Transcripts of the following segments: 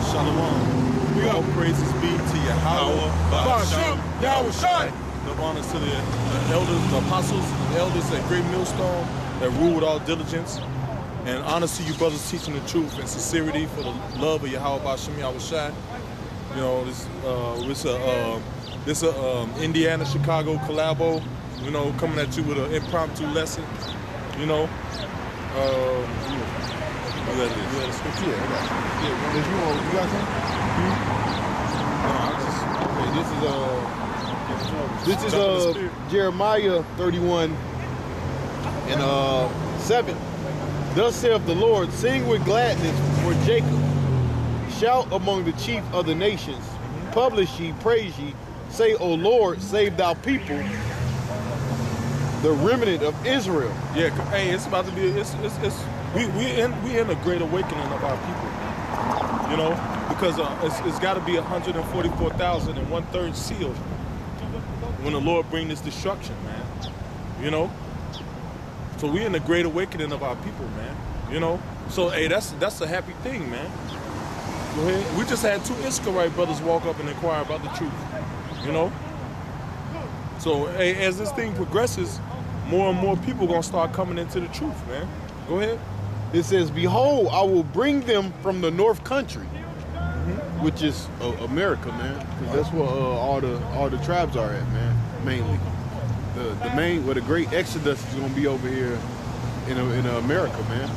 Shalom. All praises be to Yahweh. Yahweh Shai. The honors to the elders, the apostles, the elders at Great Millstone that rule with all diligence. And honors to you brothers teaching the truth and sincerity for the love of Yahweh B'Shem Yahweh Shai. You know, this Indiana Chicago collabo. You know, coming at you with an impromptu lesson. You know. You got a scripture? Yeah, I got it. Yeah, you got something? No, This is Jeremiah 31 and 7. Thus saith the Lord, sing with gladness for Jacob. Shout among the chief of the nations. Publish ye, praise ye. Say, O Lord, save thou people, the remnant of Israel. Yeah, hey, it's about to be, we in a great awakening of our people, you know, because it's got to be 144,000 and 1/3 sealed when the Lord bring this destruction, man, you know. So we in a great awakening of our people, man, you know. So hey, that's a happy thing, man. Go ahead. We just had 2 Issacharite brothers walk up and inquire about the truth, you know. So hey, as this thing progresses, more and more people gonna start coming into the truth, man. Go ahead. It says, behold, I will bring them from the north country, which is America, man. Because that's where all the tribes are at, man. Mainly, where the great exodus is gonna be over here in America, man.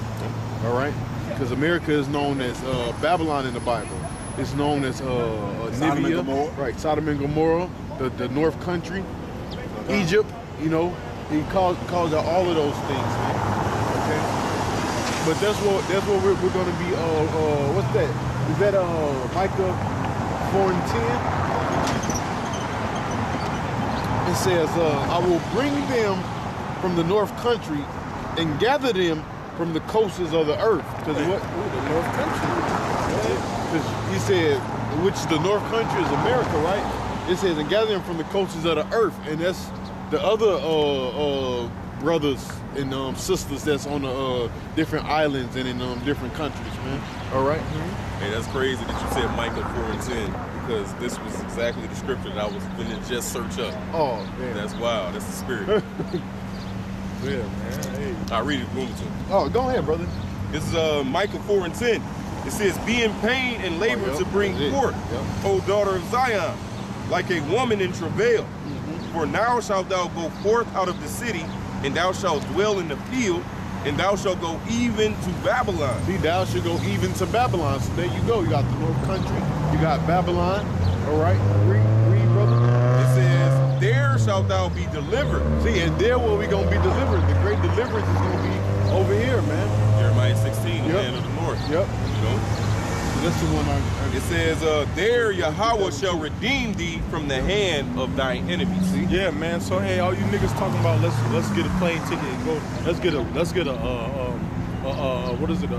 All right, because America is known as Babylon in the Bible. It's known as Sodom and Gomorrah. Right, Sodom and Gomorrah, the north country, Egypt. You know, he calls out all of those things, man. Okay. But that's what we're going to be. What's that? Is that Micah 4 and 10? It says, "I will bring them from the north country and gather them from the coasts of the earth." Because what? The north country. Because he said, which the north country is America, right? It says, and gather them from the coasts of the earth, and that's the other brothers and sisters that's on the different islands and in different countries, man. All right. Hey, that's crazy that you said Micah 4 and 10 because this was exactly the scripture that I was gonna just search up. Oh man, that's wild. That's the spirit. Yeah, man. Hey. I'll read it. Oh, go ahead, brother. This is Micah 4 and 10. It says, "Be in pain and labor to bring forth, O daughter of Zion, like a woman in travail. For now shalt thou go forth out of the city, and thou shalt dwell in the field, and thou shalt go even to Babylon." See, thou shalt go even to Babylon. So there you go. You got the north country. You got Babylon. All right. Read, brother. It says, "There shalt thou be delivered." See, and there where we going to be delivered. The great deliverance is going to be over here, man. Jeremiah 16, the land of the north. Yep. You know? That's the one it says, "There Yahweh shall redeem thee from the hand of thine enemies." See? Yeah, man. So hey, all you niggas talking about let's get a plane ticket and go. Let's get a what is it?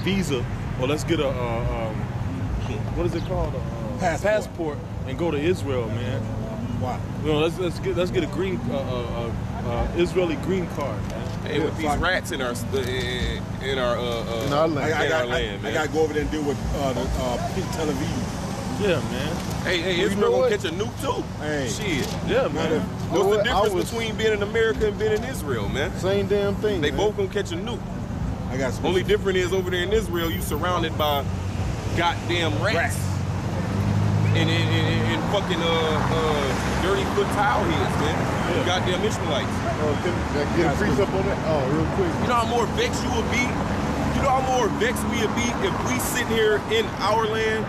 Visa, or let's get a what is it called? Passport and go to Israel, man. Why? You know, let's get a green Israeli green card, man. Hey, with these rats in our land, I gotta go over there and deal with Pink Tel Aviv. Yeah, man. Hey, Israel gonna catch a nuke too. Hey. Shit. Yeah, man. What's the difference between being in America and being in Israel, man? Same damn thing. They both gonna catch a nuke. I got Only difference is over there in Israel, you surrounded by goddamn rats. And fucking dirty foot towel heads, man. Yeah. Goddamn Ishmaelites. Can I get a freeze up on that? Oh, real quick. You know how more vexed you would be? You know how more vexed we would be if we sitting here in our land,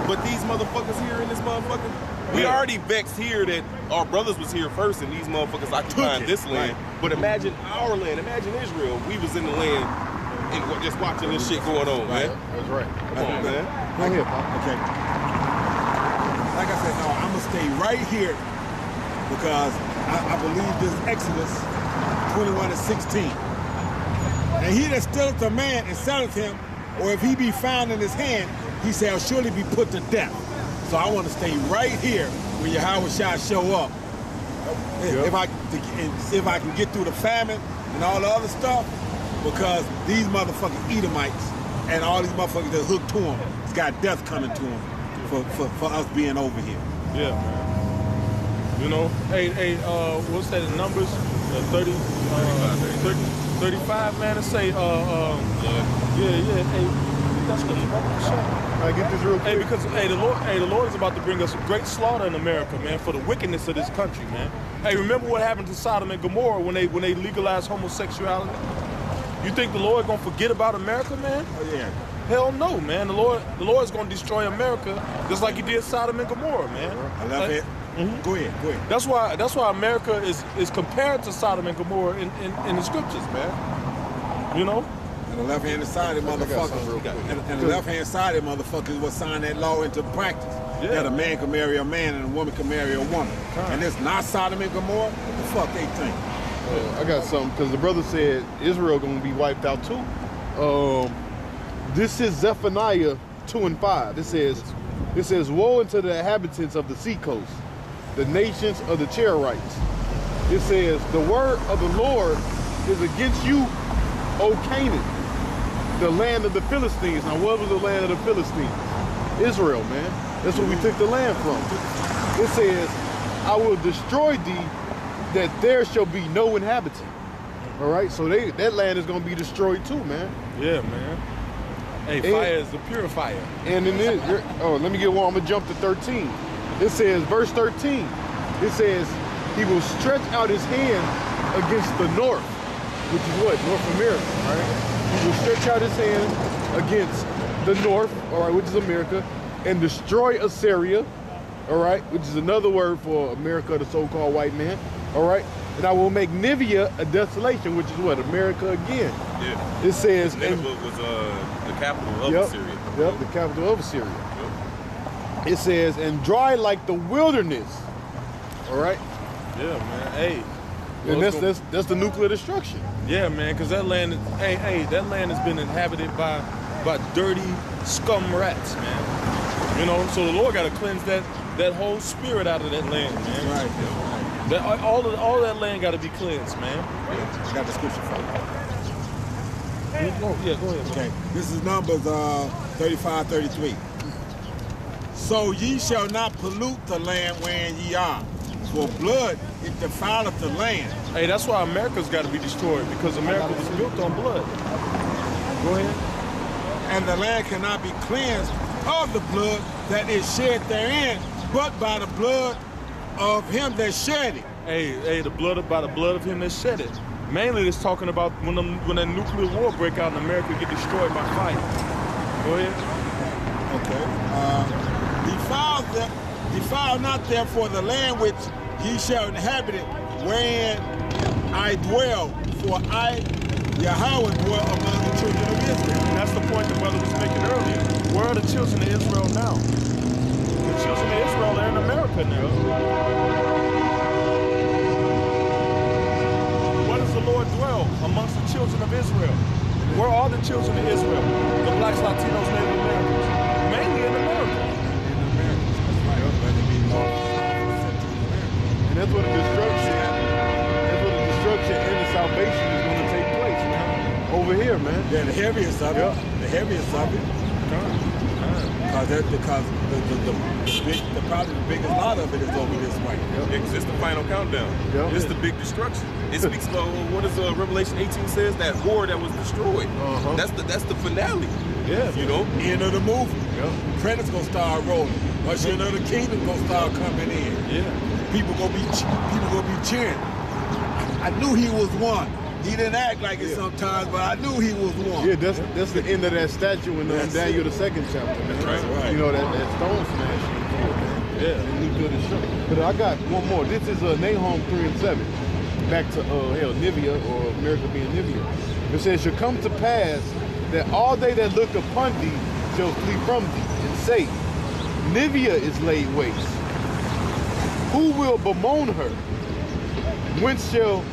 but these motherfuckers here in this motherfucker? We already vexed here that our brothers was here first and these motherfuckers occupying this land. Right. But imagine our land, imagine Israel. We was in the land and just watching this shit going on, man. That's right. Come on, man. Go ahead, Pop. Okay. Like I said, no, I'm gonna stay right here because I believe this Exodus 21 and 16. And he that stealeth a man and selleth him, or if he be found in his hand, he shall surely be put to death. So I want to stay right here when Yahweh shall show up. If I can get through the famine and all the other stuff, because these motherfucking Edomites and all these motherfuckers that hooked to him, it's got death coming to him for us being over here. Yeah, man. You know, hey, what's that in numbers? 30, 35, man. It say, yeah. Hey, that's good. I get this real quick. Hey, because the Lord is about to bring us a great slaughter in America, man, for the wickedness of this country, man. Hey, remember what happened to Sodom and Gomorrah when they legalized homosexuality? You think the Lord gonna forget about America, man? Oh yeah. Hell no, man. The Lord is gonna destroy America just like He did Sodom and Gomorrah, man. I love it. Mm-hmm. Go ahead. That's why America is compared to Sodom and Gomorrah in the scriptures, man. You know? And the left-hand side of motherfuckers, and the left-hand side of motherfuckers will sign that law into practice. Yeah. That a man can marry a man and a woman can marry a woman. And it's not Sodom and Gomorrah. What the fuck they think? I got something, because the brother said Israel gonna be wiped out too. This is Zephaniah 2:5. It says, woe unto the inhabitants of the seacoast, the nations of the Cherethites. It says, the word of the Lord is against you, O Canaan, the land of the Philistines. Now, what was the land of the Philistines? Israel, man. That's where we took the land from. It says, I will destroy thee, that there shall be no inhabitant. All right, so that land is going to be destroyed too, man. Yeah, man. Hey, fire is the purifier. And in this, let me get one. I'm going to jump to 13. It says, verse 13, it says, he will stretch out his hand against the north, which is what? North America, right? He will stretch out his hand against the north, all right, which is America, and destroy Assyria, all right, which is another word for America, the so-called white man, all right? And I will make Nineveh a desolation, which is what? America again. Yeah. It says... Nineveh was the capital of Assyria. Yep, the capital of Assyria. Yep. It says, and dry like the wilderness, all right? Yeah, man, hey. And that's the nuclear destruction. Yeah, man, because that land, that land has been inhabited by dirty scum rats, man. You know, so the Lord got to cleanse that whole spirit out of that land, man. Right. All that land got to be cleansed, man. I got the scripture for you. Go ahead. Okay, this is Numbers 35:33. So ye shall not pollute the land wherein ye are, for blood it defileth the land. Hey, that's why America's got to be destroyed, because America was built on blood. Go ahead. And the land cannot be cleansed of the blood that is shed therein, but by the blood of him that shed it. Hey, by the blood of him that shed it. Mainly it's talking about when that nuclear war break out and America get destroyed by fire. Go ahead. Okay. Defile not therefore the land which ye shall inhabit it, wherein I dwell, for I, Yahweh, dwell among the children of Israel. And that's the point the brother was making earlier. Where are the children of Israel now? The children of Israel are in America now. Where does the Lord dwell? Amongst the children of Israel. Where are the children of Israel? The blacks, Latinos, Native Americans. Mainly in America. And that's where the destruction and the salvation is going to take place, man. Over here, man. Yeah, the heaviest of it. Yep. The heaviest of it. Because probably the biggest lot of it is over this way. Yep. It's the final countdown. Yep. It's the big destruction. It speaks about what is Revelation 18 says, that whore that was destroyed. That's the finale. Yeah, you know, end of the movie. Yep. Credits gonna start rolling. Usher of the Kingdom gonna start coming in. Yeah. People gonna be cheering. I knew he was one. He didn't act like it sometimes, but I knew he was one. Yeah, that's the end of that statue in Daniel the 2nd chapter, man. That's right. You know, that stone smash. Yeah. But I got one more. This is Nahum 3:7. Back to Nineveh, or America being Nineveh. It says, shall come to pass that all they that look upon thee shall flee from thee, and say, Nineveh is laid waste. Who will bemoan her? Whence shall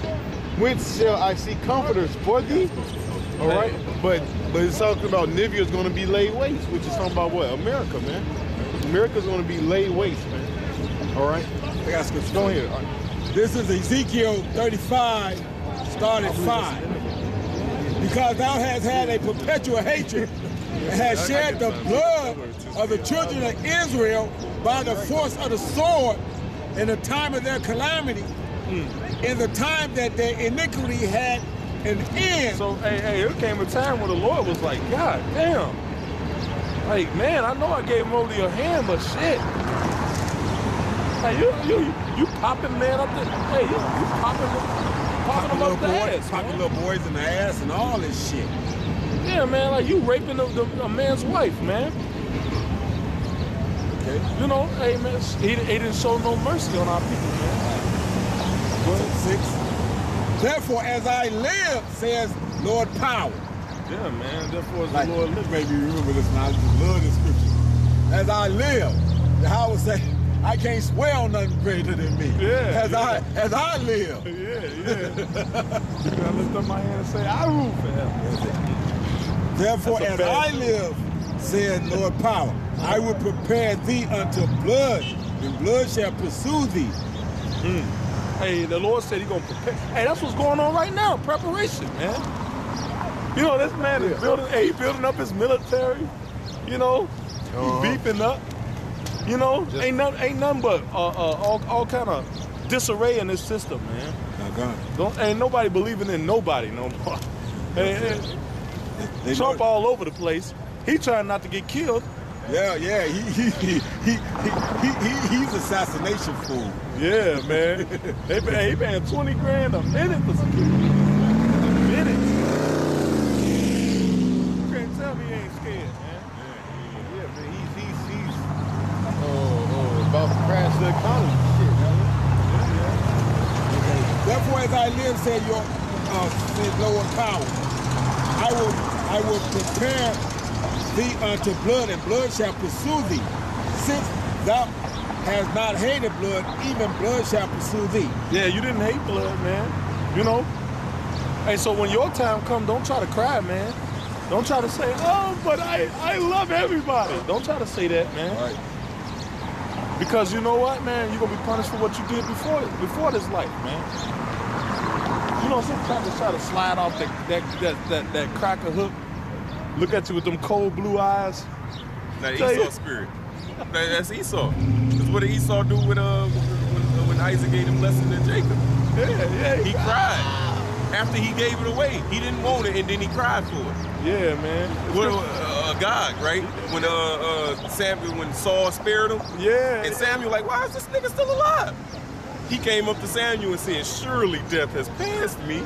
I see comforters for thee? All right, but it's talking about Nineveh is going to be laid waste, which is talking about what? America, man. America's going to be laid waste, man. All right. I got scripture. Go ahead. This is Ezekiel 35, start at 5. because thou hast had a perpetual hatred and hast shed the blood of the children of Israel by the force of the sword in the time of their calamity, in the time that their iniquity had an end. So, hey, there came a time when the Lord was like, God damn. Like, man, I know I gave him over your hand, but shit. Like, you popping man up the, hey, you popping them up the ass, popping man. little boys in the ass and all this shit. Yeah, man, like you raping a man's wife, man. Okay. You know, hey, man, he didn't show no mercy on our people, man. Go ahead, 6. Therefore, as I live, says Lord Power. Yeah, man, therefore, Like, the Lord this lives. made me remember this now. I just love this scripture. As I live, the Howard say, I can't swear on nothing greater than me. Yeah, As I live. I lift up my hand and say, I rule for him. Therefore, That's a as bad I live, said Lord Power, I will prepare thee unto blood, and blood shall pursue thee. Hey, the Lord said He gonna prepare. Hey, that's what's going on right now, preparation, man. You know, this man is building. Hey, he building up his military. You know, he beefing up. You know, ain't nothing but all kind of disarray in this system, man. Ain't nobody believing in nobody no more. Hey, Trump all over the place. He trying not to get killed. Yeah, he's assassination fool. Yeah, man. He paying 20 grand a minute for security. A minute. You can't tell me he ain't scared, man. Yeah, man, he's about to crash the economy. Shit, man. Therefore, as I live, said Lord Power, I will prepare thee unto blood, and blood shall pursue thee. Since thou hast not hated blood, even blood shall pursue thee. Yeah, you didn't hate blood, man. You know? Hey, so when your time comes, don't try to cry, man. Don't try to say, oh, but I love everybody. Don't try to say that, man. Right. Because you know what, man? You're going to be punished for what you did before this life, man. You know, sometimes they try to slide off that cracker hook, look at you with them cold blue eyes. Now, Esau spirit. That's Esau. That's what did Esau do with when Isaac gave him lesson to Jacob? Yeah. He cried. After he gave it away, he didn't want it, and then he cried for it. Yeah, man. God, right? When Saul spared him. Yeah. And Samuel like, why is this nigga still alive? He came up to Samuel and said, surely death has passed me.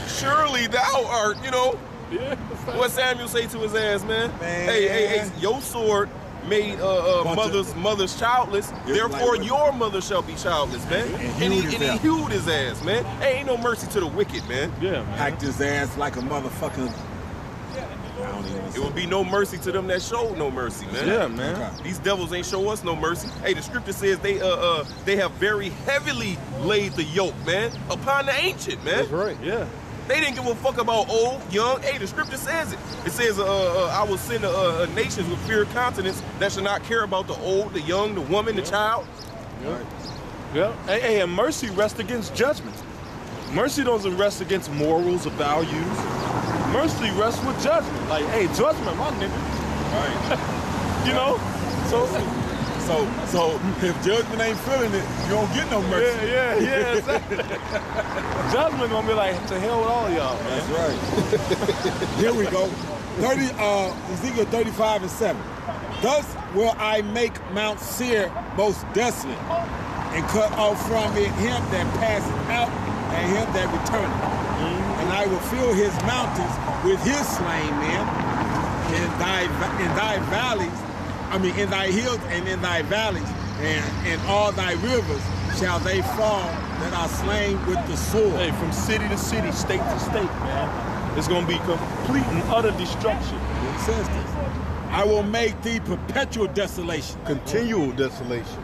Surely thou art, you know. Yeah. What Samuel say to his ass, man? Man. Hey, your sword made mothers childless. Therefore, your mother shall be childless, man. And he hewed his ass, man. Hey, ain't no mercy to the wicked, man. Yeah, man. Hacked his ass like a motherfucking... It would be no mercy to them that showed no mercy, man. Yeah, man. These devils ain't show us no mercy. Hey, the scripture says they have very heavily laid the yoke, man, upon the ancient, man. That's right, yeah. They didn't give a fuck about old, young. Hey, the scripture says it. It says, I will send nations with fear continents that shall not care about the old, the young, the woman, the child. Yeah. Hey, and mercy rests against judgment. Mercy doesn't rest against morals or values. Mercy rests with judgment. Like, hey, judgment, my nigga. Right. You know? So if judgment ain't feeling it, you don't get no mercy. Yeah, exactly. Judgment gonna be like, to hell with all y'all, man. That's right. Here we go. Ezekiel 35:7. Thus will I make Mount Seir most desolate, and cut off from it him that passeth out, and him that returneth. And I will fill his mountains with his slain men, in thy valleys, in thy hills and in thy valleys, and in all thy rivers shall they fall that are slain with the sword. Hey, from city to city, state to state, man. It's gonna be complete and utter destruction. It says this. I will make thee perpetual desolation. Continual desolation.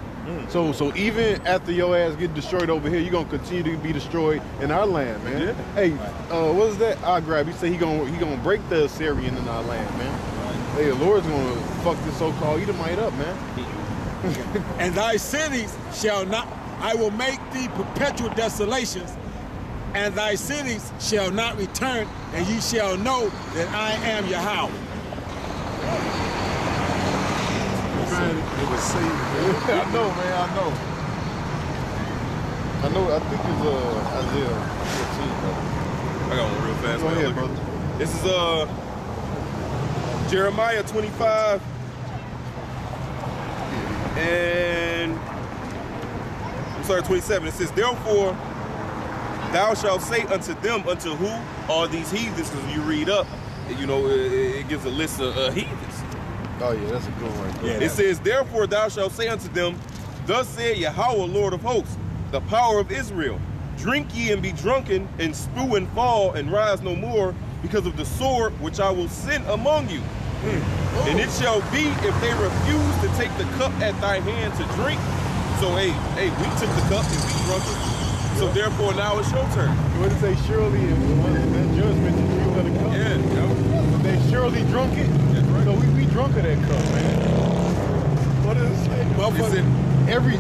So even after your ass get destroyed over here, you're gonna continue to be destroyed in our land, man. Yeah. Hey, what is that? I'll grab. He said he gonna break the Assyrian in our land, man. Hey, the Lord's gonna fuck this so-called Edomite up, man. And thy cities shall not, I will make thee perpetual desolations, and thy cities shall not return, and ye shall know that I am Yahweh. It was saved, man. I know, man. I think it's Isaiah 14, brother. I got one real fast. Go man. ahead, Look brother. at- This is Jeremiah 25 and 27. It says, therefore thou shalt say unto them, unto who are these heathens? Because you read up, you know, it gives a list of heathens. Oh, yeah, that's a good one. Right there. It says, therefore thou shalt say unto them, thus saith Yahweh, Lord of hosts, the power of Israel, drink ye and be drunken, and spew and fall, and rise no more, because of the sword which I will send among you. And it shall be, if they refuse to take the cup at thy hand to drink. So, hey, we took the cup and we drunk it. So therefore now it's your turn. You want to say surely, and one of that judgment that you gonna come. Yeah, They surely drunk it. That's right. So we drunk of that cup, man. What does it say? Motherfucker, Every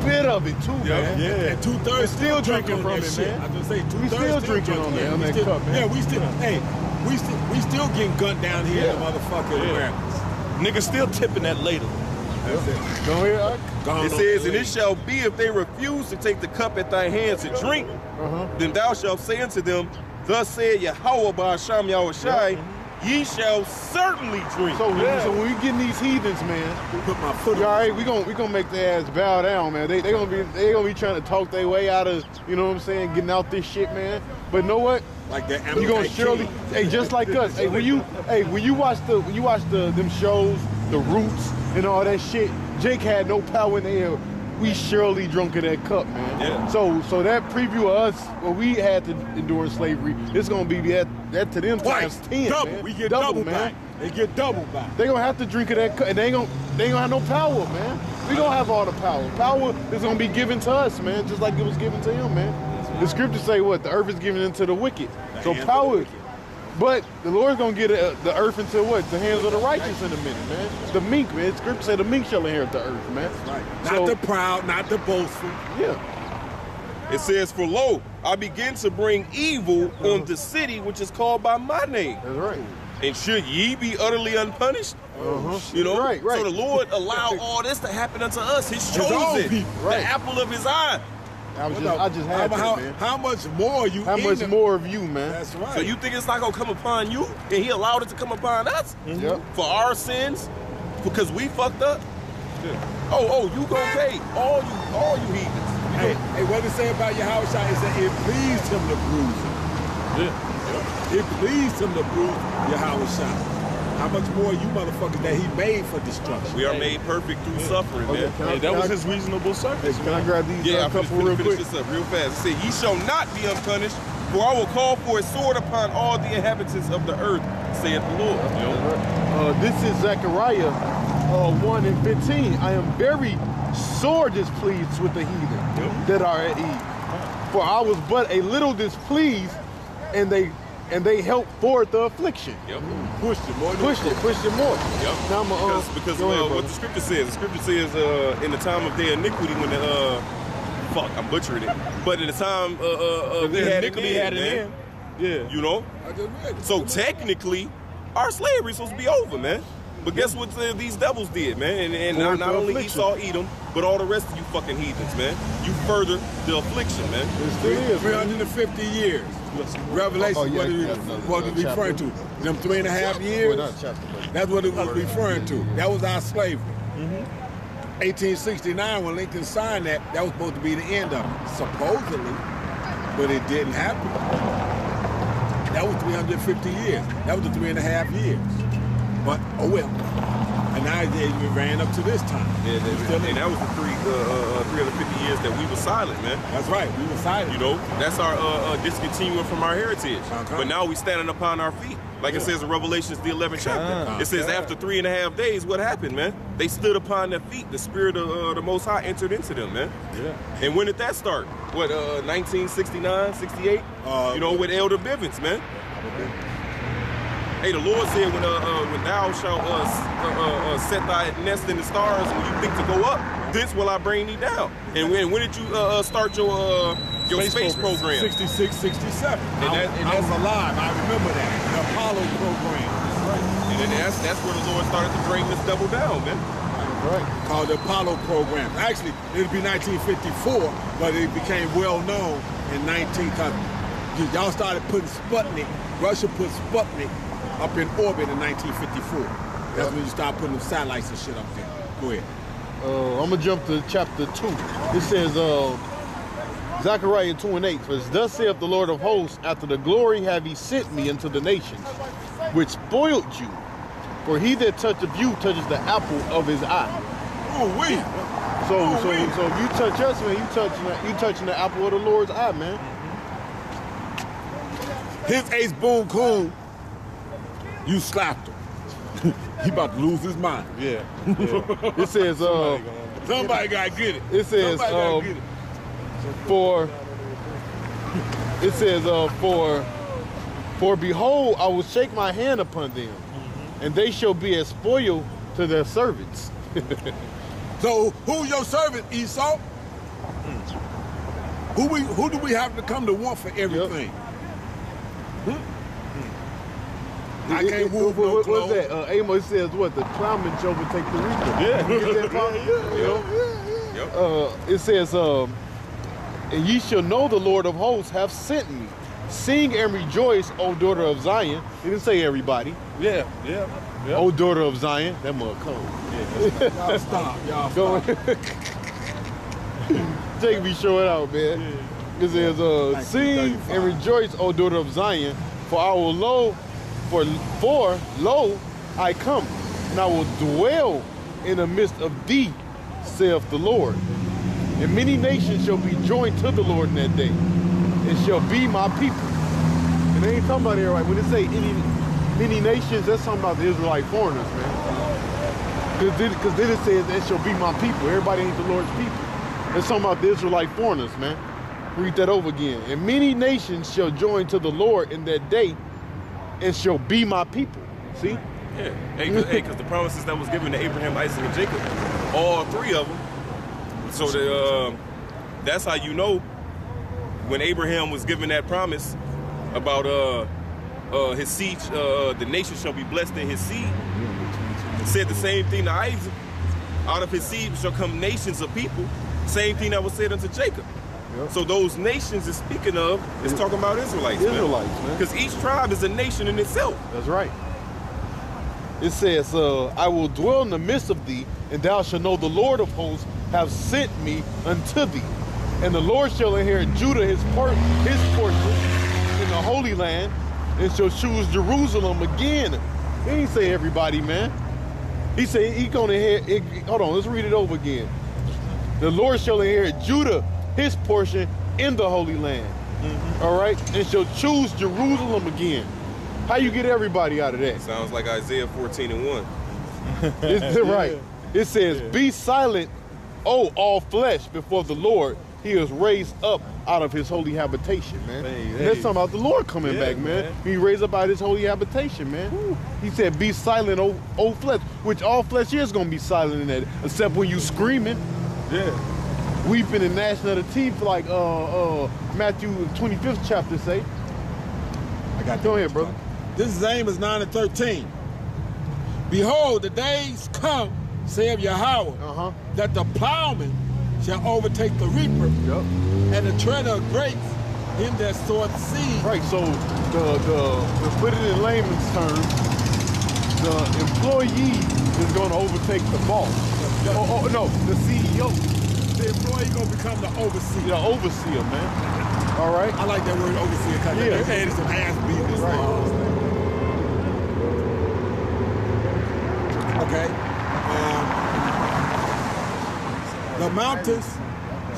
bit of it too, man. Yeah. And 2/3 still drinking from it, shit. man. I was gonna say 2/3 We still drinking on that- on that still, cup, man. Yeah, we still getting gunned down here in the motherfucking Americas. Niggas still tipping that later. That's it. Go ahead, Ike. Gone It on says, the and it lane. shall be, if they refuse to take the cup at thy hands to drink, then thou shalt say unto them, thus saith Yahweh by Hashem Yahushai, ye shall certainly drink. So when we getting these heathens, man, Put my foot all on. right, we gonna make their ass bow down, man. They gonna be trying to talk their way out of, you know what I'm saying, getting out this shit, man. But know what? Like that You gonna Amalekite surely, king. hey, just like us. Hey, when you watch them shows, The Roots and all that shit, Jake had no power in the air. We surely drunk of that cup, man. Yeah. So that preview of us, what we had to endure in slavery, it's gonna be that to them Twice. times 10, Double. man. We get double man. back. They get double back. They gonna have to drink of that cup, and they ain't gonna have no power, man. We gonna have all the power. Power is gonna be given to us, man, just like it was given to him, man. The scriptures say what? The earth is given into the wicked. So hands of the power. wicked. But the Lord's gonna get the earth into what? The hands of the righteous in a minute, man. The meek, man. Scripture say the meek shall inherit the earth, man. Right. So, Not the proud, not the boastful. yeah. It says, for lo, I begin to bring evil on the city which is called by my name. That's right. And should ye be utterly unpunished? You know? Right. So the Lord allowed all this to happen unto us, his His own chosen, people. Right. the apple of his eye. I just had that, man. How much more you How in much them? more of you, man? That's right. So you think it's not gonna come upon you, and he allowed it to come upon us Yep. for our sins, because we fucked up? Oh, you gonna pay, all you heathens. Hey, what did it say about Yahweh? It said it pleased him to bruise him. It pleased him to bruise Yahweh. How much more you motherfuckers that he made for destruction? We are made perfect through suffering, man. Hey, that was his reasonable service. Can I grab these Yeah, I'm couple finna real finish quick? this up real fast. It said, ye shall not be unpunished, for I will call for a sword upon all the inhabitants of the earth, saith the Lord. This is Zechariah 1 and 15. I am very sore displeased with the heathen that are at ease. For I was but a little displeased, and they helped forward the affliction. Yep. Pushed it more. Pushed it more. Yep. Now I'm Because go ahead, what brother. the scripture says. The scripture says in the time of their iniquity, when the I'm butchering it. But in the time we had it in, Yeah. you know. I just read it. So technically, our slavery supposed to be over, man. But guess what these devils did, man? And Forward not the only affliction. Esau, Edom, but all the rest of you fucking heathens, man. You furthered the affliction, man. It still is, man. 350 years. Revelation, Oh, yeah, what yeah, it another referring to? Them 3.5 years? Well, not chapter, but That's what it was referring to. That was our slavery. 1869, when Lincoln signed that, that was supposed to be the end of it, supposedly, but it didn't happen. That was 350 years. That was the 3.5 years. But, oh well. And now it ran up to this time. Yeah, Still and that was the 350 years that we were silent, man. That's right. We were silent. You know, that's our discontinuing from our heritage. But now we standing upon our feet. Like it says in Revelations, the 11th chapter. It says after 3.5 days, what happened, man? They stood upon their feet. The spirit of the Most High entered into them, man. Yeah. And when did that start? What, 1969, 68? You know, with Elder Bivens, man. Hey, the Lord said, when thou shalt set thy nest in the stars, when you think to go up, thence will I bring thee down. And when did you start your your space program. 66, 67. And I was alive. I remember that. The Apollo program. Right. And then that's where the Lord started to bring this double down, man. Right. Called the Apollo program. Actually, it'll be 1954, but it became well known in 19. Y'all started putting Sputnik. Russia put Sputnik up in orbit in 1954. That's when you start putting them satellites and shit up there. Go ahead. I'm gonna jump to chapter 2. It says, Zechariah 2:8. For thus saith the Lord of hosts, after the glory have he sent me into the nations, which spoiled you. For he that toucheth you touches the apple of his eye. Oh, wait. So if you touch us, man, you touching the apple of the Lord's eye, man. His ace boom coon, you slapped him. He about to lose his mind. Yeah. It says, Somebody gotta get it. It says, for behold, I will shake my hand upon them, and they shall be as spoil to their servants. So who's your servant, Esau? Who do we have to come to want for everything? I can't move no What's clothes. that? Amos says what? The plowman shall overtake the reaper. Yeah. You get that part? Yep. It says, and ye shall know the Lord of hosts hath sent me. Sing and rejoice, O daughter of Zion. He didn't say everybody. Yeah. O daughter of Zion. That mother cold. Y'all stop. Y'all Go stop. Take me show it out, man. It says, sing and rejoice, O daughter of Zion, for I will lo, I come, and I will dwell in the midst of thee, saith the Lord. And many nations shall be joined to the Lord in that day, and shall be my people. And they ain't talking about everybody. When they say many nations, that's talking about the Israelite foreigners, man. Because then it says, and shall be my people. Everybody ain't the Lord's people. It's talking about the Israelite foreigners, man. Read that over again. And many nations shall join to the Lord in that day, and shall be my people. See? Yeah. Hey, because the promises that was given to Abraham, Isaac, and Jacob, all three of them. So that's how you know when Abraham was given that promise about his seed, the nation shall be blessed in his seed. Said the same thing to Isaac. Out of his seed shall come nations of people. Same thing that was said unto Jacob. Yep. So those nations is speaking of, is talking about Israelites. Israelites, man. Because each tribe is a nation in itself. That's right. It says, I will dwell in the midst of thee, and thou shalt know the Lord of hosts have sent me unto thee. And the Lord shall inherit Judah his portion in the Holy Land, and shall choose Jerusalem again. He ain't say everybody, man. He said he gonna inherit, hold on, let's read it over again. The Lord shall inherit Judah his portion in the Holy Land. All right? And shall choose Jerusalem again. How you get everybody out of that? Sounds like Isaiah 14:1. It's right. It says, be silent, O all flesh, before the Lord. He is raised up out of his holy habitation, man. And that's talking about the Lord coming back, man. He raised up out of his holy habitation, man. He said, be silent, O flesh, which all flesh is going to be silent in that, except when you screaming. Yeah. Weeping and gnashing of the teeth, like Matthew 25th chapter say. I got Go ahead, brother. This is Amos 9:13. Behold, the days come, saith Yahweh, that the plowman shall overtake the reaper, and the treader of grapes, him that soweth seed. Right, so to put it in layman's terms, the employee is going to overtake the boss. No, the CEO. The employee gonna become the overseer. The overseer, man. All right. I like that word overseer because Yeah. it is some ass beating. Right. Okay. The mountains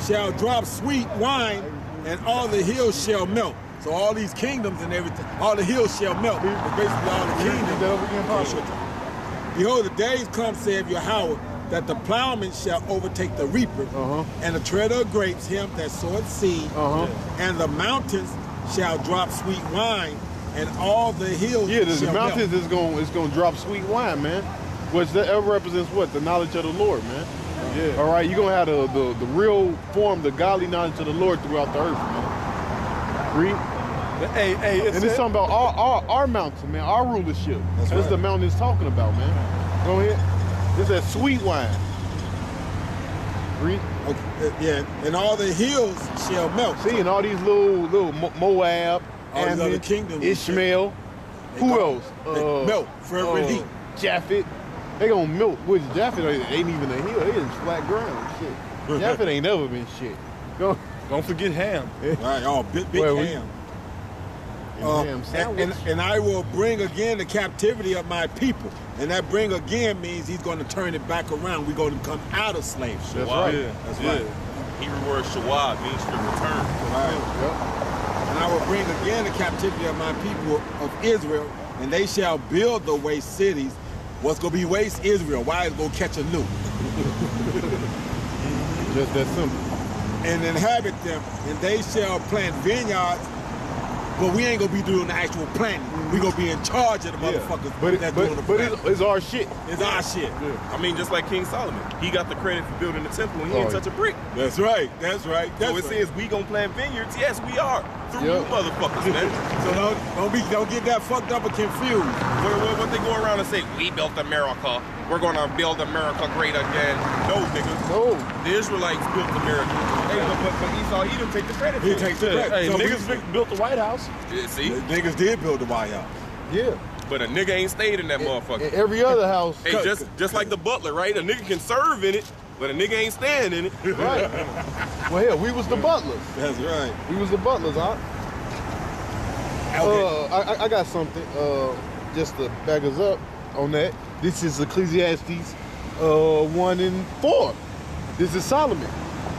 shall drop sweet wine, and all the hills shall melt. So all these kingdoms and everything, all the hills shall melt. But basically all the kingdoms. Behold, the days come, saith Yahweh, that the plowman shall overtake the reaper, and the treader of grapes him that soweth seed, and the mountains shall drop sweet wine, and all the hills Yeah, the shall mountains melt. is going to drop sweet wine, man. Which that represents what? The knowledge of the Lord, man. Yeah. All right, you're gonna have the real form, the godly knowledge of the Lord throughout the earth, man. Read. Hey, And it's talking about our mountain, man, our rulership. That's right. the mountain it's talking about, man. Go ahead. It's that sweet wine. Read. Okay, yeah, and all the hills shall melt. See, and all these little Moab, All these other Ammon, kingdoms. Ishmael. They Who go- else? they melt forever in heat. Japhet. They gonna melt. Which Japhet ain't even a hill. They in flat ground. Shit. Japhet ain't never been shit. don't forget Ham. Right, all big Well, ham. Ham sandwich. And I will bring again the captivity of my people. And that bring again means he's going to turn it back around. We're going to come out of slavery. That's Shawab. right. Yeah, That's yeah. right. Hebrew word shawab means to return. Right. Yep. And I will bring again the captivity of my people of Israel, and they shall build the waste cities. What's going to be waste? Israel. Why is going to catch a nuke? Just that simple. And inhabit them, and they shall plant vineyards, but we ain't going to be doing the actual planting. We're going to be in charge of the motherfuckers that's doing the planting. It's our shit. It's our shit. I mean, just like King Solomon, he got the credit for building the temple and he ain't Oh, touch a brick. That's right. That's right. That's So it right. says we gonna plant vineyards. Yes, we are. Through Yep. you motherfuckers, man. So don't get that fucked up and confused. What they go around and say, we built America. We're gonna build America great again. No, nigga. No. The Israelites built America. Hey, but Esau, he didn't take the credit for He it. takes the credit. Hey, So niggas built the White House. Yeah, see? the niggas did build the White House. Yeah. But a nigga ain't stayed in that In motherfucker. every other house. Hey, just like the butler, right? A nigga can serve in it, but a nigga ain't staying in it. Right. Well, hell, we was the butlers. That's right. We was the butlers, huh? Okay. I got something just to back us up on that. This is Ecclesiastes 1:4. This is Solomon.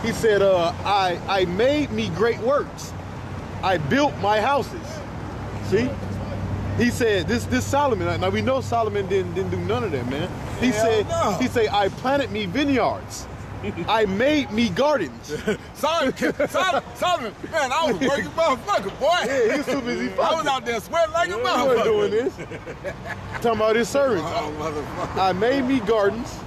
He said, I made me great works. I built my houses. See? He said, this Solomon, now we know Solomon didn't do none of that, man. He Hell no. said, I planted me vineyards. I made me gardens. Solomon, man, I was working motherfucker, boy. Yeah, he was too busy I was fucking. out there sweating like a He wasn't motherfucker. doing this. Talking about his servants. Oh, motherfucker. I made me gardens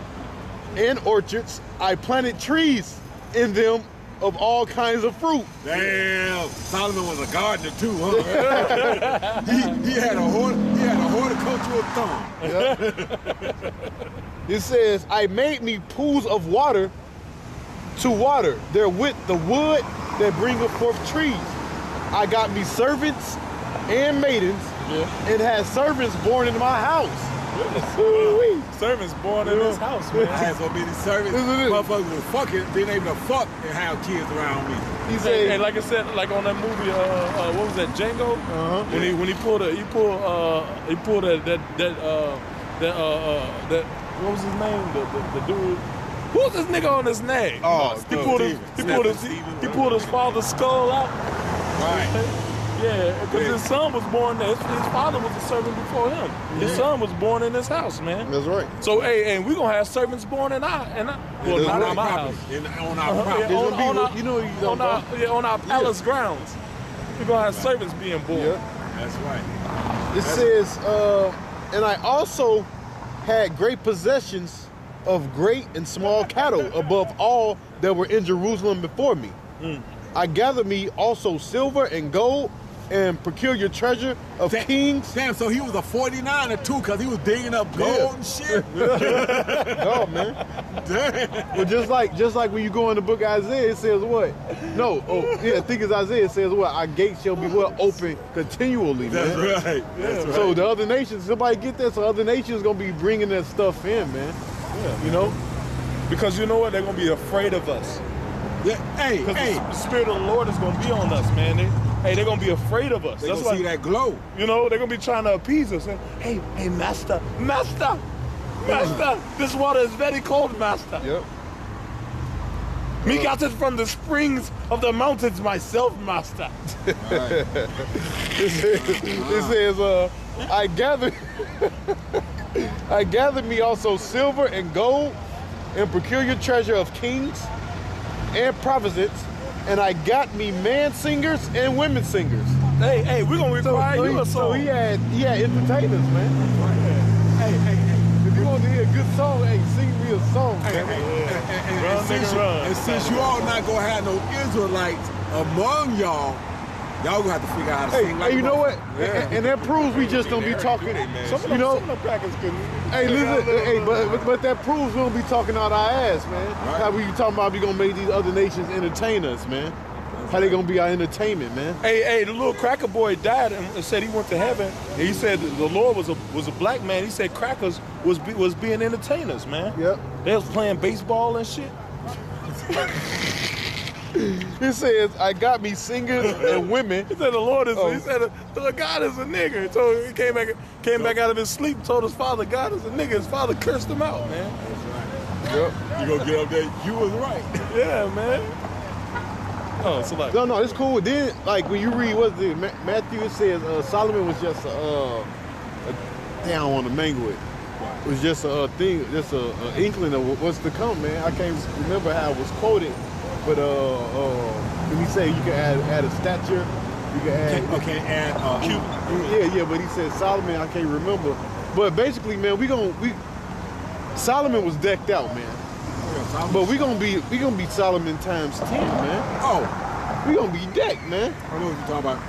and orchards. I planted trees in them of all kinds of fruit. Damn, Solomon was a gardener too, huh? he had a horticultural thumb. It says, I made me pools of water to water therewith the wood that bringeth forth trees. I got me servants and maidens, and had servants born in my house. Ooh-wee. Servants born in this house, I man. had so many servants, Isn't it? motherfuckers was fucking, being able to fuck and have kids around me. He Hey, said, like I said, like on that movie, what was that, Django? Uh-huh. When he pulled that what was his name? The dude. Who was this nigga on his neck? Oh, He pulled his father's skull out. Right. Yeah, because his son was born there. His father was a servant before him. His son was born in this house, man. that's right. So, hey, and we gonna have servants born in our, well, that's not right. in my house. On our property. There's gonna be- you know what you're talking on our palace grounds. We're gonna have servants being born. Yeah. That's right. It says, and I also had great possessions of great and small cattle above all that were in Jerusalem before me. I gathered me also silver and gold and peculiar treasure of kings. Damn, so he was a 49er too, because he was digging up gold and shit. No, man. Damn. Well, just like when you go in the book of Isaiah, it says what? No, I think it's Isaiah. It says what? Our gates shall be what? Open continually, man. That's right. That's right. So the other nations, somebody get that. So other nations gonna be bringing that stuff in, man. Yeah, you know, because you know what? They're gonna be afraid of us. Yeah, hey, Because hey. the Spirit of the Lord is gonna be on us, man. They're gonna be afraid of us. They That's gonna why, see that glow. you know, they're gonna be trying to appease us. Hey, master, this water is very cold, master. Yep. Me got it from the springs of the mountains myself, master. Right. It says, I gathered me also silver and gold and peculiar treasure of kings and prophets, and I got me man singers and women singers. Hey, we're gonna require you a So song. he had entertainers, man. Hey. If you want to hear a good song, hey, sing me a song, Hey, man. hey, since you all not gonna have no Israelites among y'all gonna have to figure out how to sing like Hey, you know what? Yeah. And that proves we just don't be talking. Some of the crackers can. Hey, listen, hey, but that proves we don't be talking out our ass, man. Right. How we talking about we gonna make these other nations entertain us, man? How they gonna be our entertainment, man? Hey, the little cracker boy died and said he went to heaven. And he said the Lord was a black man. He said crackers was being entertainers, man. Yep. They was playing baseball and shit. It says, I got me singers and women. He said the Lord is. He said the God is a nigger. So he came back out of his sleep. And told his father God is a nigger. His father cursed him out, man. Yep. You gonna get up there? You was right. Yeah, man. Oh, so like. No, it's cool. Then, like, when you read, what's it, Matthew, it says Solomon was just down on the mango. It was just a thing, just a inkling of what's to come, man. I can't remember how it was quoted, but when he said you can add a stature, you can add cute. Yeah, but he said Solomon, I can't remember. But basically, man, Solomon was decked out, man. But we gonna be Solomon times 10, man. Oh, we gonna be decked, man. I know what you're talking about.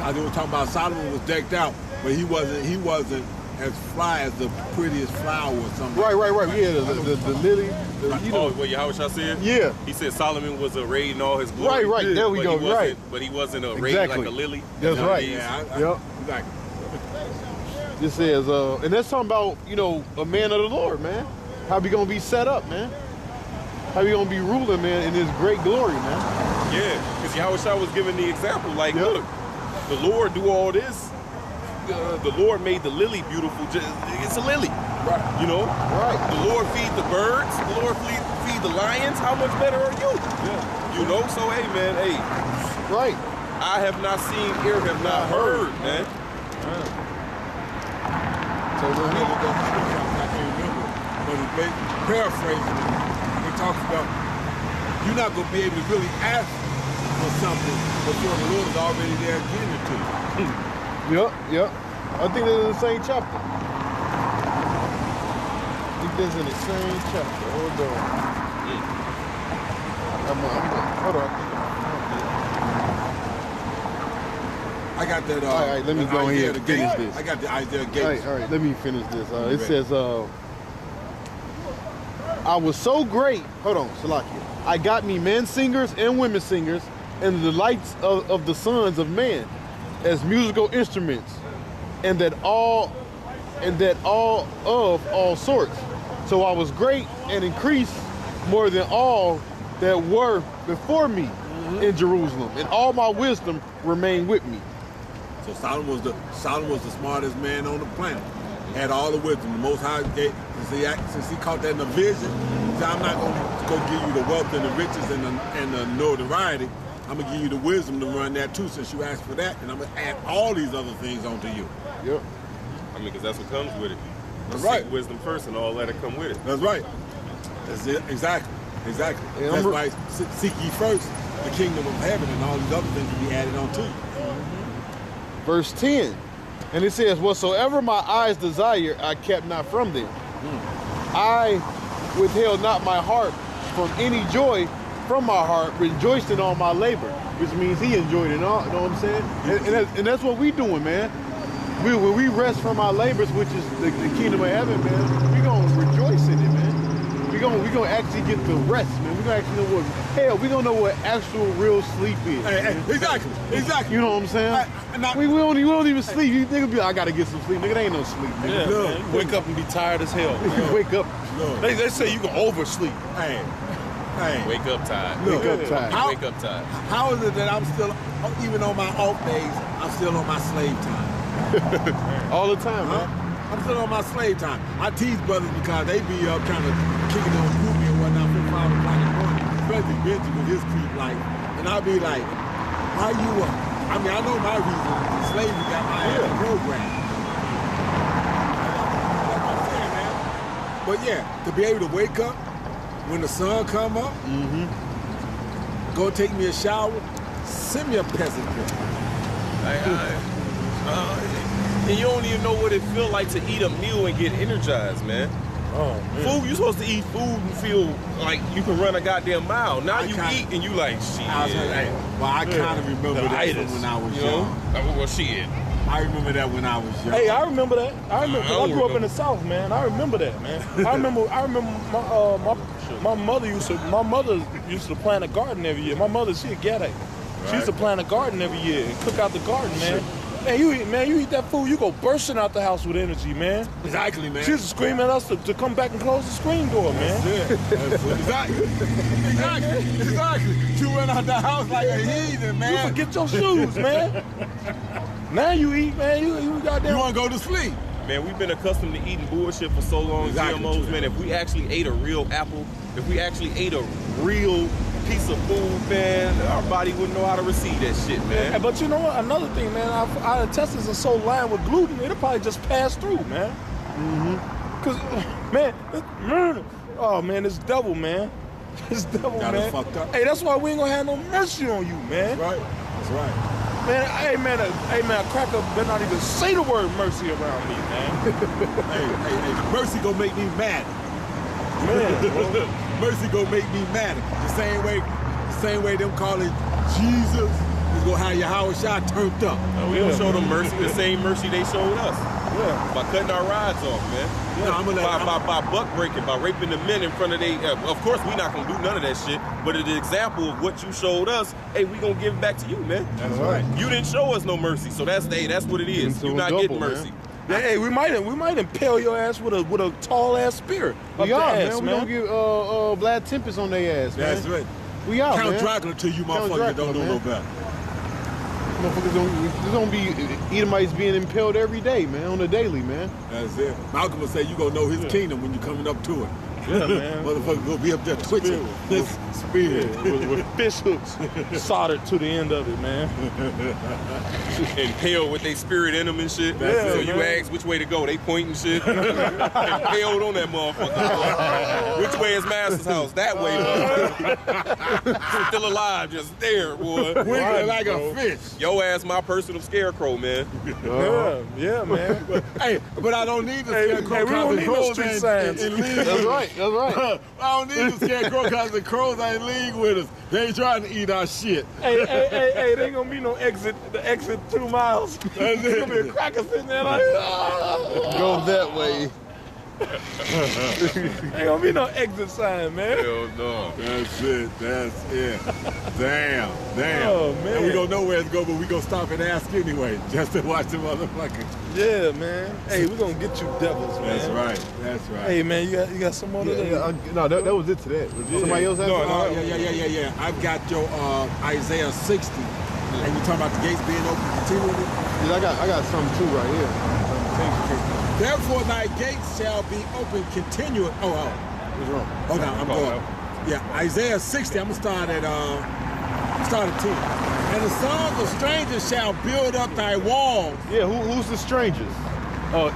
I was talking about Solomon was decked out, but he wasn't as fly as the prettiest flower or something. Right. Yeah, the lily. What Yahweh said? Yeah. He said Solomon was arrayed in all his glory. Right. There we go. Right. But he wasn't arrayed like a lily. That's right. Yeah. Exactly. This says, and that's talking about, a man of the Lord, man. How we gonna be set up, man? How we gonna be ruling, man, in this great glory, man? Yeah, because Yahweh was giving the example, like, look, the Lord do all this. The Lord made the lily beautiful. It's a lily, Right. Right. The Lord feed the birds. The Lord feed the lions. How much better are you? Yeah. So hey, man, hey. Right. I have not seen, ear have not heard, man. So when he was going to I can't remember, but it's paraphrasing, it talks about you're not going to be able to really ask for something before the Lord is already there giving it to you. Yep. I think that's in the same chapter. I think that's in the same chapter. Hold on. Hold on. I got that. All right, let me go ahead and finish this. I got the Isaiah Gates. All right, let me finish this. It says, I was so great. Hold on, Salakia. I got me men singers and women singers, and the delights of the sons of man as musical instruments, and that all of all sorts. So I was great and increased more than all that were before me in Jerusalem, and all my wisdom remained with me. So Solomon was the smartest man on the planet. Had all the wisdom. The Most High gave, since he caught that in a vision, he said, I'm not going to go give you the wealth and the riches and the notoriety. I'm going to give you the wisdom to run that too, since you asked for that, and I'm going to add all these other things onto you. Yep. I mean, because that's what comes with it. That's right. Seek wisdom first, and all that'll come with it. That's right. That's it. Exactly. Yeah, That's why seek ye first the kingdom of heaven, and all these other things will be added on to you. Verse 10, and it says, whatsoever my eyes desire, I kept not from them. I withheld not my heart from any joy from my heart, rejoicing on my labor, which means he enjoyed it all, you know what I'm saying? And that's what we doing, man. When we rest from our labors, which is the kingdom of heaven, man, we gonna rejoice in it, man. We gonna actually get the rest, man. We gonna actually know we gonna know what actual real sleep is. Exactly. You know what I'm saying? We don't even sleep. You nigga be like, I gotta get some sleep. Nigga, there ain't no sleep, nigga. Yeah, man. You wake up and be tired as hell. You wake up. They say you can oversleep. Hey. Wake up tired. Wake up tired. Wake up tired. How is it that I'm still, even on my off days, I'm still on my slave time? All the time, man. I'm still on my slave time. I tease brothers because they be up kind of kicking on groupie and whatnot for 5 o'clock in the morning, especially Benji with his creep life. And I'll be like, why you up? I mean, I know my reason. Slavery got my ass programmed. That's what I'm saying, man. But yeah, to be able to wake up when the sun come up, go take me a shower, send me a peasant girl. And you don't even know what it feel like to eat a meal and get energized, man. Oh, man. Food, you supposed to eat food and feel like you can run a goddamn mile. Now you eat and you like, shit. I kind of remember that from when I was young. Well, shit. I remember that when I was young. Hey, I remember that. I grew up in the South, man. I remember that, man. I remember my mother used to plant a garden every year. My mother, she a Ghetto. She used to plant a garden every year and cook out the garden, man. Man, you eat that food, you go bursting out the house with energy, man. Exactly, man. She used to scream at us to come back and close the screen door, man. That's it. Exactly. You went out the house like a heathen, man. You forget your shoes, man. Now you eat, man. You goddamn. You want to go to sleep. Man, we've been accustomed to eating bullshit for so long, GMOs, man. If we actually ate a real apple, if we actually ate a real piece of food, man, our body wouldn't know how to receive that shit, man. But you know what? Another thing, man, our intestines are so lined with gluten, it'll probably just pass through, man. Cause, man, oh man, it's devil, man. It's devil, man. Fucked up. Hey, that's why we ain't gonna have no mercy on you, man. That's right. Man, hey man, a cracker better not even say the word mercy around me, man. hey, mercy gonna make me mad. Man, mercy gonna make me mad. The same way them call it Jesus is gonna have your Howard Shot turned up. We don't show them mercy, the same mercy they showed us. Yeah. By cutting our rides off, man. Yeah. By buck breaking, by raping the men in front of they. Of course, we not gonna do none of that shit. But an example of what you showed us, hey, we gonna give it back to you, man. That's right. You didn't show us no mercy, so that's what it is. You're not getting mercy. Man. Hey, we might impale your ass with a tall ass spear. We are, man. We don't get Vlad Tempest on their ass, man. That's right. We are, Count man. Dracula till you motherfuckers don't know no better. Motherfuckers there's gonna be Edomites being impaled every day, man, on the daily, man. That's it. Malcolm will say you gonna know his kingdom when you're coming up to it. Yeah, man. Motherfucker gonna be up there twitching. This spear. With fish hooks soldered to the end of it, man. Impaled with their spirit in them and shit. Yeah, so you man. ask which way to go, they pointing shit. Impaled on that motherfucker. Which way is Master's house? That way, motherfucker. Still alive, just there, boy. Wiggling like a fish. Yo ass my personal scarecrow, man. Yeah, man. But I don't need the scarecrow. Hey, we don't need no street signs. That's right. I don't need the scarecrow because the crows ain't league with us. They ain't trying to eat our shit. Hey, there ain't gonna be no exit. The exit 2 miles. There's gonna be a cracker sitting there like, Go that way. ain't gonna be no exit sign, man. Hell no. That's it. Damn. Oh, man. And we don't know where to go, but we gonna stop and ask anyway, just to watch the motherfucker. Yeah, man. Hey, we gonna get you devils, man. That's right. Hey, man, you got some more today? No, that was it to that. Somebody else has Yeah. I've got your Isaiah 60. And you talking about the gates being open continually? Yeah, I got something too right here. Therefore thy gates shall be open continually. What's wrong? Hold on, I'm going. Yeah, Isaiah 60, I'm gonna start at 10. And the sons of strangers shall build up thy walls. Yeah, who's the strangers?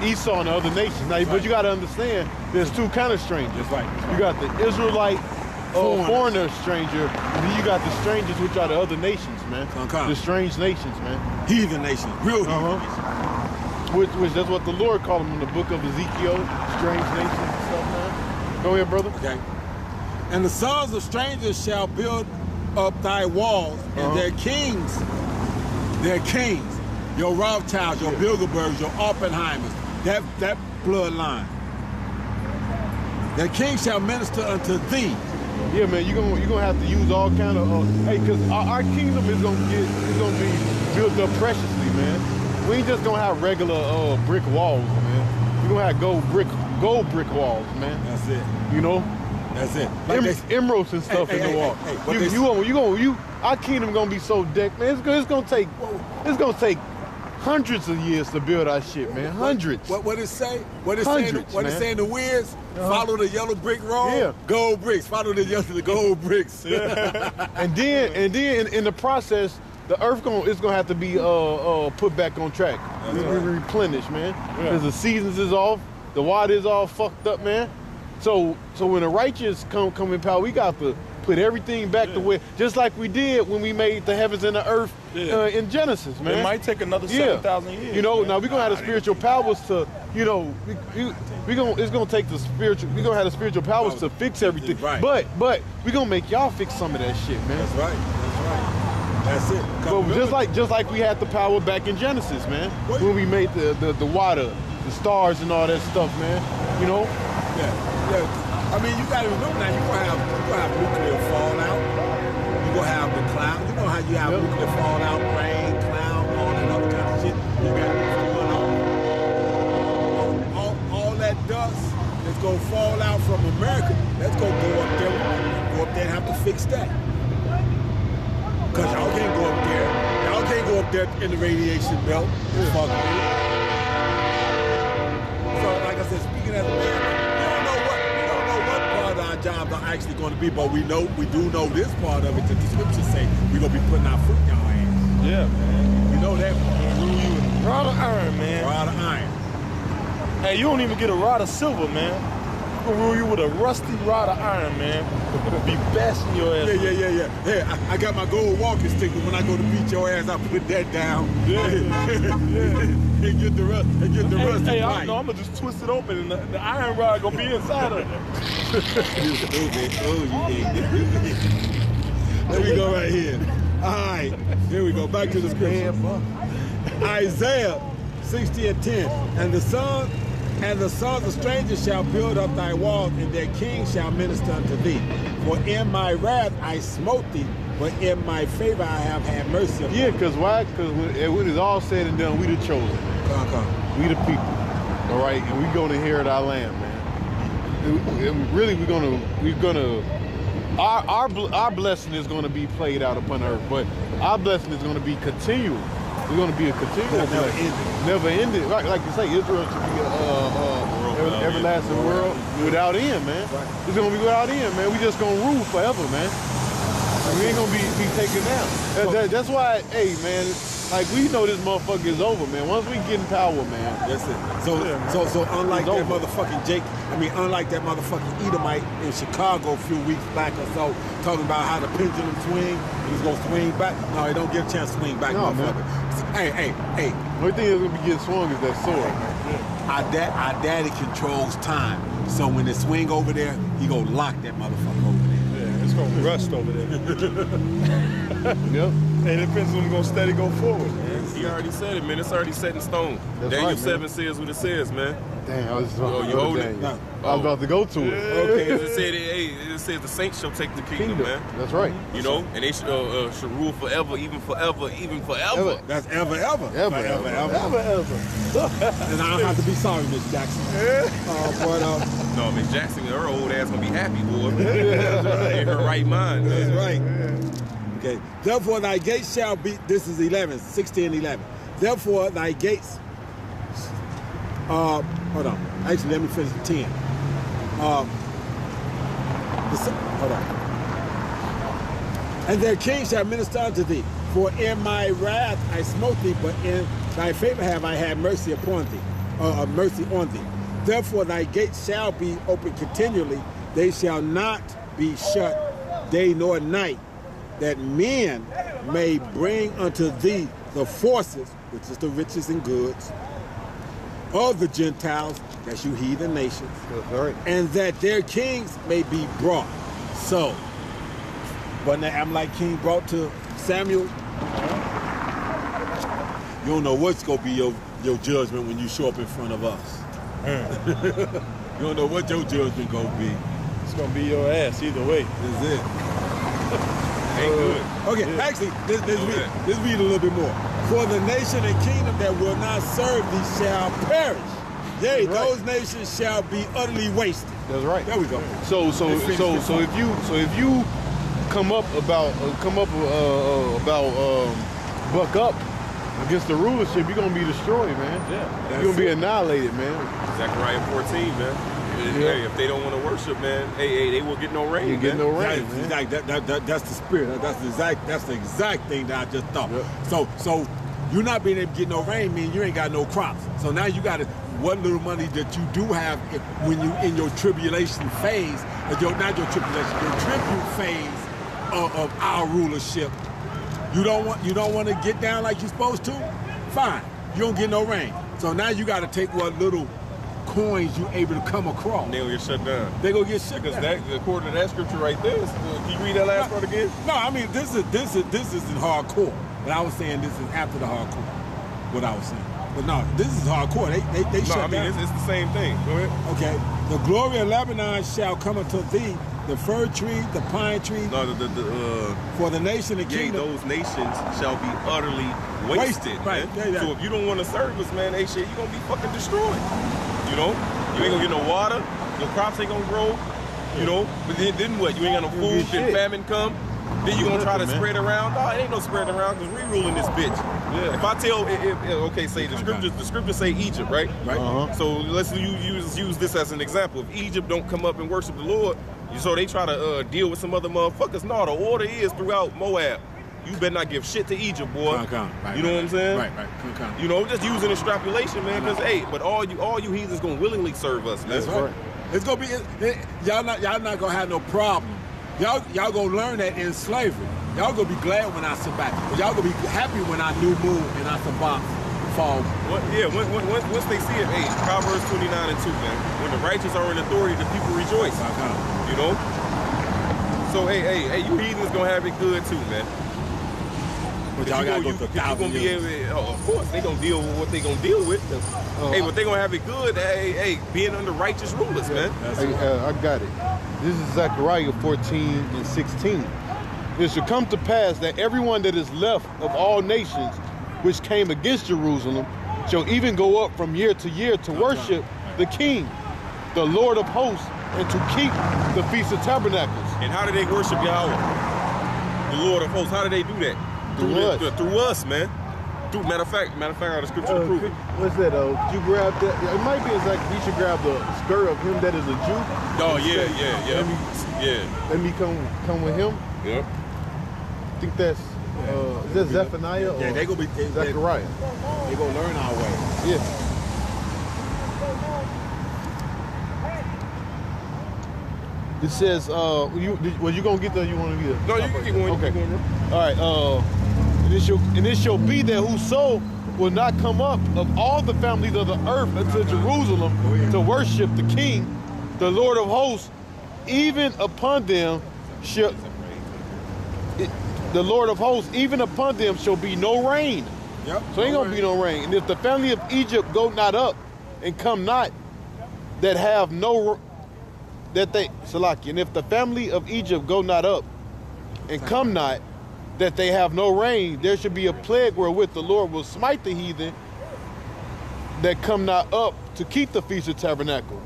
Esau and the other nations. Now, but you gotta understand, there's two kind of strangers. That's right. You got the Israelite foreigner stranger, and then you got the strangers, which are the other nations, man. Okay. The strange nations, man. Heathen nations, real heathen nations. Which that's what the Lord called them in the book of Ezekiel, strange nations and stuff, man. Go ahead, brother. Okay. And the sons of strangers shall build up thy walls, and their kings, your Rothschilds, your Bilderbergs, your Oppenheimers, that bloodline. Their kings shall minister unto thee. Yeah, man, you're gonna have to use all kind of because our kingdom is gonna be built up preciously, man. We ain't just gonna have regular brick walls, man. We're gonna have gold brick walls, man. That's it. You know? That's it. Emeralds and stuff in the wall. Our kingdom gonna be so decked, man. It's gonna take hundreds of years to build our shit, man. Hundreds. What it say? What it say in the Wiz? Follow the yellow brick road. Yeah. Gold bricks. Follow the gold bricks. and then in the process, the earth is gonna have to be put back on track. Replenished, man. Because the seasons is off, the water is all fucked up, man. So when the righteous come in power, we got to put everything back the way, just like we did when we made the heavens and the earth in Genesis, man. It might take another 7,000 years. You know, now we're gonna have the spiritual powers to, you know, it's gonna take the spiritual. We're gonna have the spiritual powers to fix everything. Right. But we're gonna make y'all fix some of that shit, man. That's right. That's it. But just like we had the power back in Genesis, man, when we made the water, the stars, and all that stuff, man. You know. Yeah. I mean, you gotta remember now. You gonna have nuclear fallout. You gonna have the cloud. You know how you have nuclear fallout, rain, cloud, all that other kind of shit. You got what's going on. All that dust that's gonna fall out from America. That's gonna go up there. Go up there and have to fix that. Cause y'all can't go up there. Y'all can't go up there in the radiation belt. It's fucking weird. So, like I said, speaking as a man, we don't know what part of our jobs are actually going to be, but we do know this part of it. That the scriptures say we're gonna be putting our foot in y'all ass. Yeah, man. We know that. Rule you with a rod of iron, man. Rod of iron. Hey, you don't even get a rod of silver, man. We're gonna rule you with a rusty rod of iron, man. Be bashing your ass. Yeah. Hey, I got my gold walking stick, but when I go to beat your ass, I put that down. Yeah. And get the rust. And get the rust. Hey, I'm gonna just twist it open, and the iron rod gonna be inside of it. You stupid. Oh, you idiot. There we go right here. All right, here we go. Back to the scripture. Isaiah 60:10. And the sons of strangers shall build up thy walls, and their kings shall minister unto thee. For in my wrath I smote thee, but in my favor I have had mercy upon thee. Yeah, because why? Because when it's all said and done, we the chosen, man. We the people, all right? And we going to inherit our land, man. And really, we're gonna our blessing is gonna be played out upon earth, but our blessing is gonna be continual. We're gonna be a continual blessing, never ending. Like you say, Israel should be a everlasting world without end, man. It's gonna be without end, man. We just gonna rule forever, man. We ain't gonna be taken down. That's why, hey, man. Like, we know this motherfucker is over, man. Once we get in power, man. That's it. So unlike that motherfucking unlike that motherfucking Edomite in Chicago a few weeks back or so, talking about how the pendulum swing, and he's gonna swing back. No, he don't get a chance to swing back, motherfucker. Hey. The only thing that's gonna be getting swung is that sword, man. Our daddy controls time. So when they swing over there, he gonna lock that motherfucker over there. Yeah, it's gonna rust over there. Yep. And the pendulum gonna steady go forward, man. He already said it, man. It's already set in stone. That's Daniel right, 7 says what it says, man. Damn, I was you hold it? I was about to go to it. Okay, it says the saints shall take the kingdom, man. That's right. You know, and they should rule forever, even forever. That's ever. Ever. And I don't have to be sorry, Miss Jackson. No, Miss Jackson, her old ass gonna be happy, boy. In her right mind. That's right. Okay. Therefore thy gates shall be, this is 16 and 11. Therefore thy gates, hold on. Actually, let me finish 10. Hold on. And their king shall minister unto thee. For in my wrath I smote thee, but in thy favor have I had mercy upon thee, mercy on thee. Therefore thy gates shall be open continually; they shall not be shut day nor night, that men may bring unto thee the forces, which is the riches and goods, of the Gentiles, that's you heathen nations, and that their kings may be brought. So, wasn't the Amalek king brought to Samuel? You don't know what's going to be your judgment when you show up in front of us. You don't know what your judgment going to be. It's gonna be your ass either way. That's it. Ain't good. Okay, actually, let's read a little bit more. For the nation and kingdom that will not serve thee shall perish. Yea, those nations shall be utterly wasted. That's right. There we go. So if you come up buck up against the rulership, you're gonna be destroyed, man. Yeah. You're gonna be annihilated, man. Zechariah 14, man. Hey, if they don't want to worship, man, hey, they will get no rain. You get no rain, man. That's the spirit. That's the exact thing that I just thought. Yep. So you not being able to get no rain means you ain't got no crops. So now you got to, what little money that you do have when you in your tribulation phase, not your tribulation, your tribute phase of our rulership. You don't want to get down like you're supposed to? Fine. You don't get no rain. So now you got to take what little coins you able to come across. And they'll get shut down. They gonna get shut Because down. according to that scripture right there, can you read that last part again? No, I mean this isn't hardcore. But I was saying this is after the hardcore. What I was saying. But no, this is hardcore. They shut down. No, I mean it's the same thing. Go ahead. Okay. The glory of Lebanon shall come unto thee, the fir tree, the pine tree. No, for the nation and kingdom. those nations shall be utterly wasted. Right. Man. Yeah. So if you don't want to serve us, man, hey shit, you're gonna be fucking destroyed. You know? You ain't gonna get no water, your crops ain't gonna grow, you know? But then what? You ain't got no food, then famine come. Then you gonna try to spread around? No, it ain't no spread around because we ruling this bitch. Yeah. If I tell, okay, say the scriptures say Egypt, right? Right. Uh-huh. So let's use this as an example. If Egypt don't come up and worship the Lord, so they try to deal with some other motherfuckers. No, the order is throughout Moab. You better not give shit to Egypt, boy. Right, you know what I'm saying? Right. You know, just using extrapolation, man. Because but all you heathens gonna willingly serve us, man. That's right. It's gonna be y'all not gonna have no problem. Y'all gonna learn that in slavery. Y'all gonna be glad when I Sabbath. But y'all gonna be happy when I new moon and I Sabbath fall. Once they see it, hey, Proverbs 29:2, man. When the righteous are in authority, the people rejoice. You know? So hey, you heathens gonna have it good too, man. But y'all gotta go through 1,000 years. Of course, they gonna deal with what they gonna deal with. Hey, but they gonna have it good. Hey, being under righteous rulers, man. I got it. This is Zechariah 14:16. It shall come to pass that everyone that is left of all nations which came against Jerusalem shall even go up from year to year to worship the King, the Lord of hosts, and to keep the Feast of Tabernacles. And how do they worship Yahweh? The Lord of hosts. How do they do that? Through us, man. Matter of fact, I got a scripture to prove it. What's that? Could you grab that? It might be like we should grab the skirt of him that is a Jew. Oh yeah. Let me come with him. Yep. I think that's is that Zephaniah or they gonna be Zechariah? They gonna learn our way. Yeah. It says, was you gonna get there? You want to get there? No, you can keep going. Okay. All right. And it shall be that whoso will not come up of all the families of the earth unto Jerusalem to worship the King, the Lord of hosts, even upon them shall the Lord of hosts, even upon them shall be no rain. Yep. So ain't gonna be no rain. And if the family of Egypt go not up and come not, that have no Salaki, and if the family of Egypt go not up and come not, that they have no rain, there should be a plague wherewith the Lord will smite the heathen that come not up to keep the Feast of Tabernacle.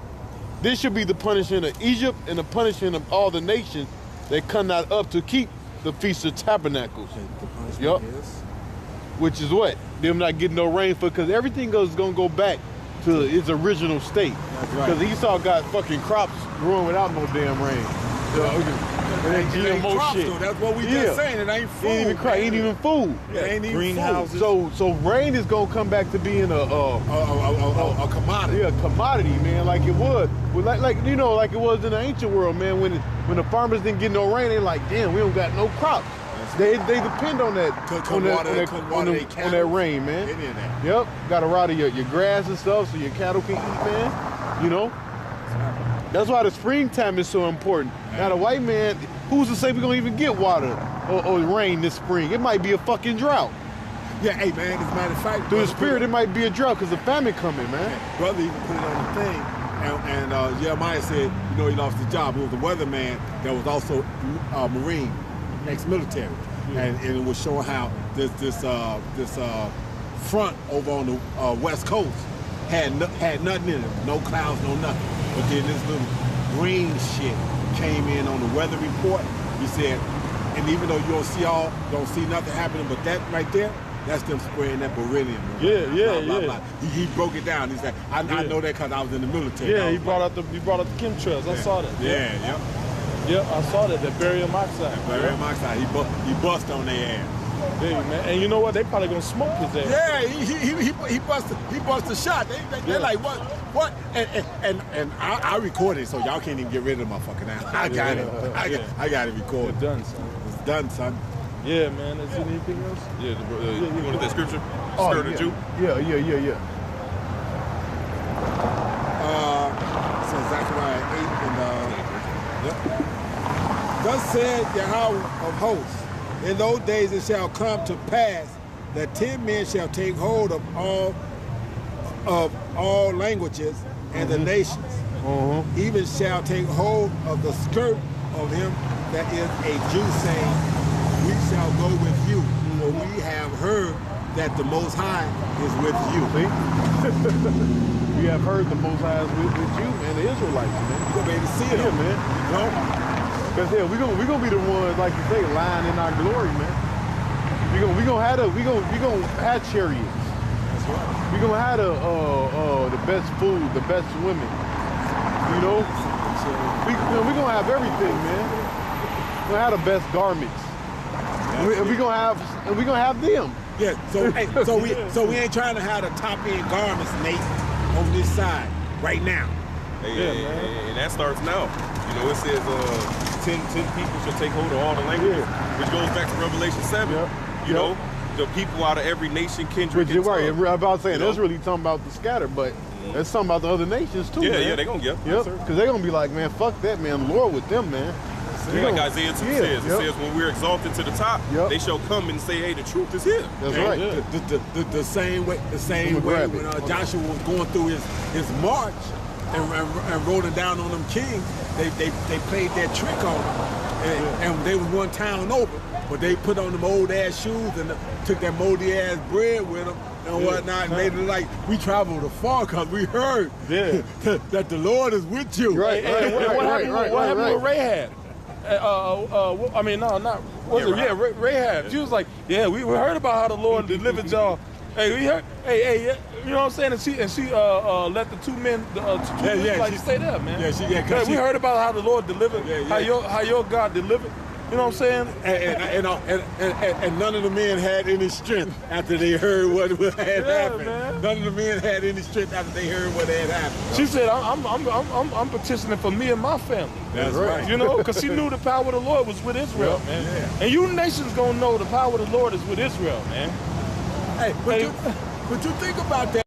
This should be the punishment of Egypt and the punishment of all the nations that come not up to keep the Feast of Tabernacles. The punishment is? Which is what? Them not getting no rain for, because everything is going to go back to its original state. That's right. Because Esau got fucking crops growing without no damn rain. It ain't GMO crops, shit. though. That's what we just saying. It ain't food. Ain't even food. It ain't even greenhouses. food. So rain is gonna come back to being a commodity. Yeah, a commodity, man, like it was. Like it was in the ancient world, man. When the farmers didn't get no rain, they like, damn, we don't got no crops. They depend on that on that rain, man. Yep, got to water your grass and stuff so your cattle can eat, man. You know. That's why the springtime is so important. Now the white man, who's to say we're gonna even get water or rain this spring? It might be a fucking drought. Yeah, hey man, as a matter of fact, Through the spirit, it might be a drought because the famine coming, man. Brother even put it on the thing, and Jeremiah said, he lost his job. He was a weatherman that was also Marine, ex-military, and it was showing how this front over on the West Coast had nothing in it, no clouds, no nothing. But then this little green shit came in on the weather report. He said, and even though you don't see nothing happening, but that right there, that's them spraying that beryllium. Yeah. He broke it down. He said, I know that because I was in the military. Yeah, he brought out the chemtrails. I saw that. Yeah. Yep, I saw that. The barium oxide. Barium oxide. He bust on their ass. Yeah, man. And you know what? They probably gonna smoke his ass. Yeah, he bust a shot. They're like, what? And I recorded it, so y'all can't even get rid of my fucking ass. I got it. I got it recorded. It's done, son. It's done, son. Yeah, man. Is there anything else? Yeah, you wanted that scripture? Oh, Skirt of Jew? Yeah. Thus said Yahweh of hosts, in those days it shall come to pass that 10 men shall take hold of all languages and the nations, even shall take hold of the skirt of him that is a Jew, saying, we shall go with you, for we have heard that the Most High is with you. See? We have heard the Most High is with you, man, the Israelites, man. You're gonna be able to see it, Yeah, man. You know? Because hell, we gonna be the ones, like you say, lying in our glory, man. We gonna have chariots. That's right. We gonna have the best food, the best women. You know, we gonna have everything, man. We gonna have the best garments. We gonna have them. Yeah. So hey, so we ain't trying to have the top end garments, Nate, on this side right now. Hey, and that starts now. You know, it says 10 people shall take hold of all the languages, which goes back to Revelation 7. You know, the people out of every nation, kindred, Which you're right. tongue. I'm about saying, You that's know? really talking about the scatter, but that's talking about the other nations too. Yeah, man. yeah, they gonna get. Yep, because they're gonna be like, man, fuck that, man. Lord with them, man. Like Isaiah 2 says, it says when we're exalted to the top, they shall come and say, hey, the truth is here. That's And right. The same way when Joshua was going through his march and rolling down on them kings, they played that trick on them, and they was one town over, but they put on them old ass shoes and took that moldy ass bread with them and whatnot, and made it like we traveled afar because we heard that the Lord is with you. Right. What happened with Rahab? I mean, no, not was it? Yeah, Rahab. She was like, yeah, we heard about how the Lord delivered y'all. Hey, we heard. Hey, you know what I'm saying? And she let the two men, stay there, man. Yeah, we heard about how the Lord delivered, how your God delivered. You know what I'm saying? And none of the men had any strength after they heard what had happened. Man. None of the men had any strength after they heard what had happened. She said, I'm petitioning for me and my family. That's right. You know, because she knew the power of the Lord was with Israel, man. Yeah. And you nations gonna know the power of the Lord is with Israel, man. Hey, but you think about that.